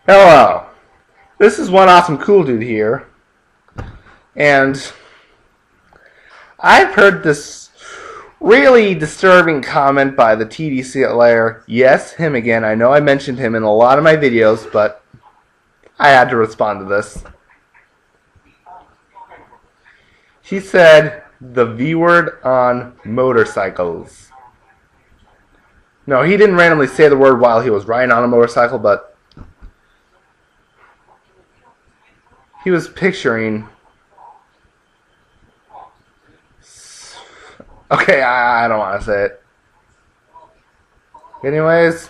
Hello, this is One Awesome Cool Dude here, and I've heard this really disturbing comment by the TDC Lair. Yes, him again. I know I mentioned him in a lot of my videos, but I had to respond to this. She said the V word on motorcycles. No, he didn't randomly say the word while he was riding on a motorcycle, but he was picturing... Okay, I don't want to say it. Anyways,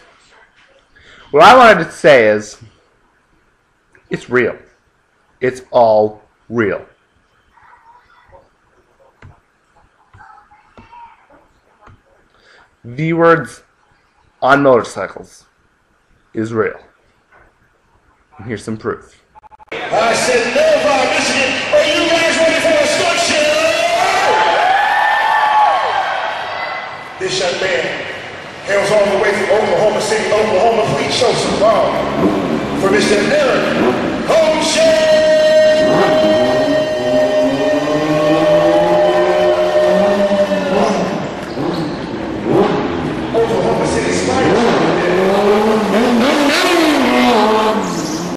what I wanted to say is, it's real. It's all real. V words on motorcycles is real. And here's some proof. I said, Novi, Michigan, are you guys ready for a stunt show? This young man hails all the way from Oklahoma City, Oklahoma. Please show some love for Mr. Eric